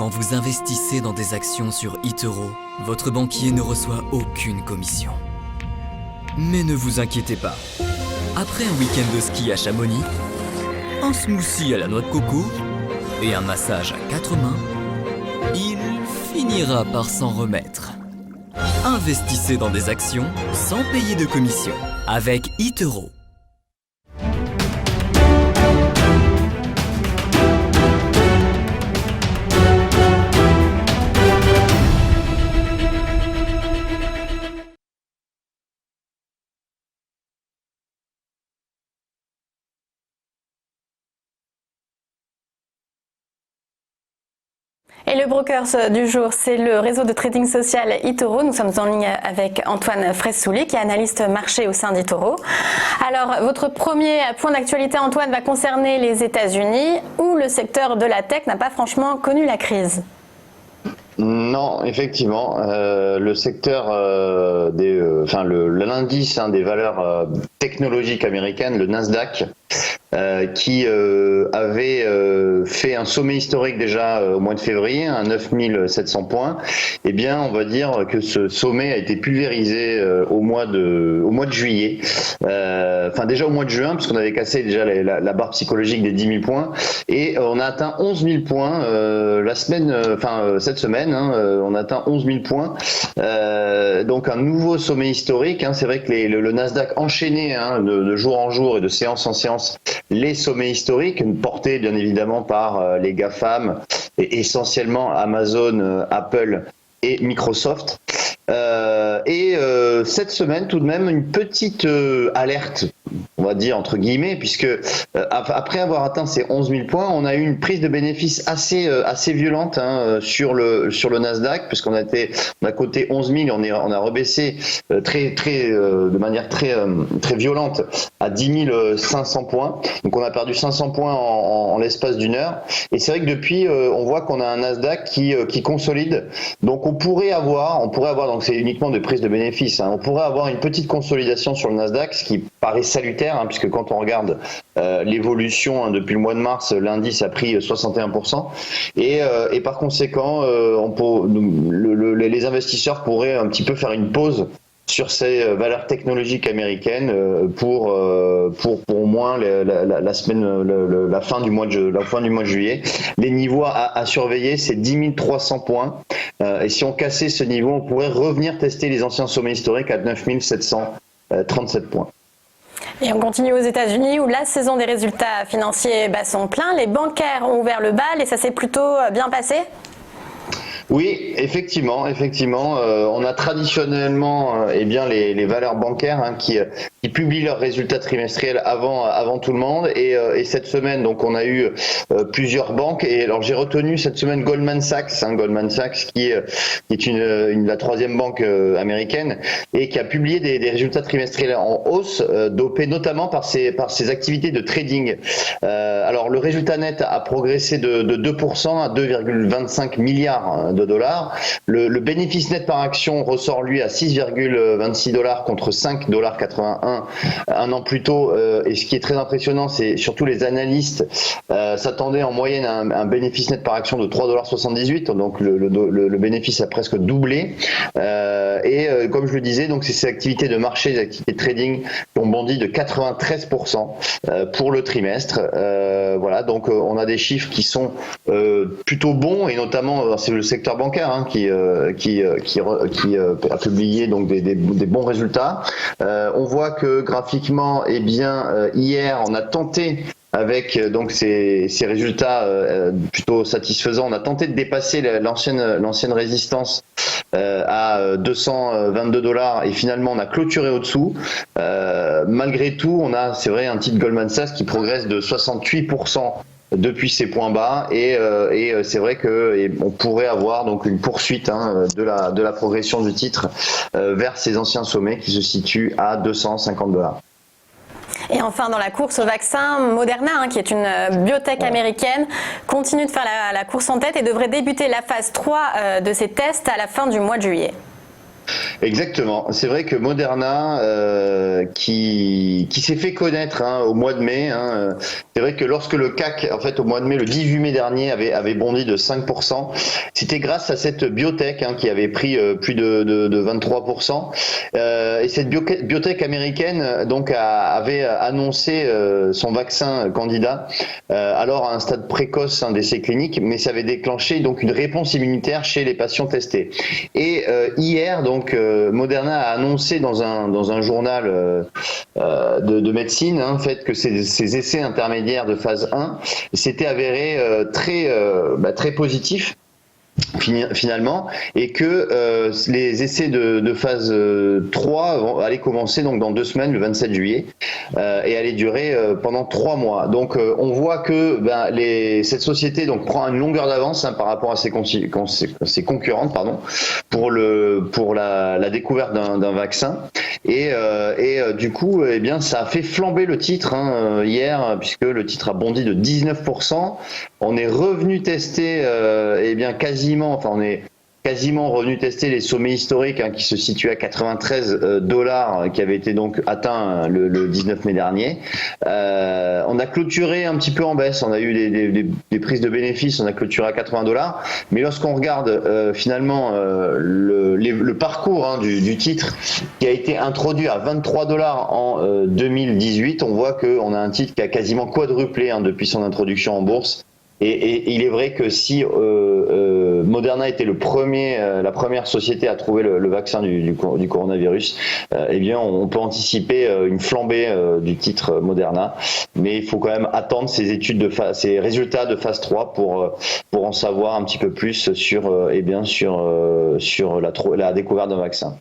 Quand vous investissez dans des actions sur eToro, votre banquier ne reçoit aucune commission. Mais ne vous inquiétez pas. Après un week-end de ski à Chamonix, un smoothie à la noix de coco et un massage à 4 mains, il finira par s'en remettre. Investissez dans des actions sans payer de commission avec eToro. Et le Brokers du jour, c'est le réseau de trading social eToro. Nous sommes en ligne avec Antoine Fraisse-Soulier, qui est analyste marché au sein d'eToro. Alors, votre premier point d'actualité, Antoine, va concerner les États-Unis, où le secteur de la tech n'a pas franchement connu la crise. Non, effectivement, le secteur l'indice des valeurs technologiques américaines, le Nasdaq, qui avait fait un sommet historique déjà au mois de février, à 9700 points, eh bien, on va dire que ce sommet a été pulvérisé au mois de juillet, déjà au mois de juin, puisqu'on avait cassé déjà la barre psychologique des 10 000 points, et on a atteint 11 000 points cette semaine, on a atteint 11 000 points, donc un nouveau sommet historique. C'est vrai que le Nasdaq enchaînait de jour en jour et de séance en séance les sommets historiques, portés bien évidemment par les GAFAM, et essentiellement Amazon, Apple et Microsoft. Cette semaine, tout de même, une petite alerte, on va dire entre guillemets, puisque après avoir atteint ces 11 000 points, on a eu une prise de bénéfice assez violente sur le Nasdaq, puisqu'on a coté 11 000, on a rebaissé de manière très violente à 10 500 points. Donc on a perdu 500 points en l'espace d'une heure. Et c'est vrai que depuis, on voit qu'on a un Nasdaq qui consolide. Donc on pourrait avoir, donc c'est uniquement de prise de bénéfices, on pourrait avoir une petite consolidation sur le Nasdaq, ce qui paraît salutaire, puisque quand on regarde l'évolution depuis le mois de mars, l'indice a pris 61%, et par conséquent, les investisseurs pourraient un petit peu faire une pause sur ces valeurs technologiques américaines pour au moins la fin du mois de juillet. Les niveaux à surveiller, c'est 10 300 points. Et si on cassait ce niveau, on pourrait revenir tester les anciens sommets historiques à 9 737 points. Et on continue aux États-Unis, où la saison des résultats financiers bat son plein. Les bancaires ont ouvert le bal et ça s'est plutôt bien passé ? Oui, effectivement, on a traditionnellement les valeurs bancaires qui publient leurs résultats trimestriels avant tout le monde, et cette semaine donc on a eu plusieurs banques, et alors j'ai retenu cette semaine Goldman Sachs qui est la troisième banque américaine, et qui a publié des résultats trimestriels en hausse, dopés notamment par ses activités de trading. Alors le résultat net a progressé de 2% à 2,25 milliards de dollars. Le bénéfice net par action ressort lui à 6,26 dollars contre 5,81 un an plus tôt. Et ce qui est très impressionnant, c'est surtout les analystes s'attendaient en moyenne à un bénéfice net par action de 3,78 $. Donc le bénéfice a presque doublé. Comme je le disais, donc c'est ces activités de marché, ces activités de trading qui ont bondi de 93% pour le trimestre. Donc on a des chiffres qui sont plutôt bons, et notamment c'est le secteur bancaire qui a publié donc des bons résultats. On voit que graphiquement, hier on a tenté, avec donc ces résultats plutôt satisfaisants, on a tenté de dépasser l'ancienne résistance à 222 $, et finalement on a clôturé au-dessous. Malgré tout, on a, c'est vrai, un titre Goldman Sachs qui progresse de 68% depuis ces points bas, et c'est vrai que on pourrait avoir donc une poursuite de la progression du titre vers ces anciens sommets qui se situent à 250 $. Et enfin, dans la course au vaccin, Moderna, qui est une biotech américaine, continue de faire la course en tête et devrait débuter la phase 3 de ses tests à la fin du mois de juillet. Exactement. C'est vrai que Moderna, qui s'est fait connaître au mois de mai, c'est vrai que lorsque le CAC, en fait, au mois de mai, le 18 mai dernier, avait bondi de 5%, c'était grâce à cette biotech qui avait pris plus de 23%. Et cette biotech américaine donc avait annoncé son vaccin candidat, alors à un stade précoce d'essai clinique, mais ça avait déclenché donc une réponse immunitaire chez les patients testés. Et hier, donc, Moderna a annoncé dans un journal de médecine, en fait, que ces essais intermédiaires de phase 1 s'étaient avérés très positifs finalement, et que les essais de phase 3 allaient commencer donc dans 2 semaines, le 27 juillet, et allaient durer pendant 3 mois. Donc on voit que cette société donc prend une longueur d'avance par rapport à ses concurrentes, pour la découverte d'un vaccin, et du coup ça a fait flamber le titre hier, puisque le titre a bondi de 19%. On est revenu tester on est quasiment revenu tester les sommets historiques qui se situaient à 93 $, qui avaient été donc atteints le 19 mai dernier. On a clôturé un petit peu en baisse, on a eu des prises de bénéfices, on a clôturé à 80 $, mais lorsqu'on regarde finalement le parcours du titre, qui a été introduit à 23 $ en 2018, on voit qu'on a un titre qui a quasiment quadruplé depuis son introduction en bourse. Et il est vrai que si Moderna était la première société à trouver le vaccin du coronavirus, on peut anticiper une flambée du titre Moderna. Mais il faut quand même attendre ces résultats de phase 3 pour en savoir un petit peu plus sur la découverte d'un vaccin.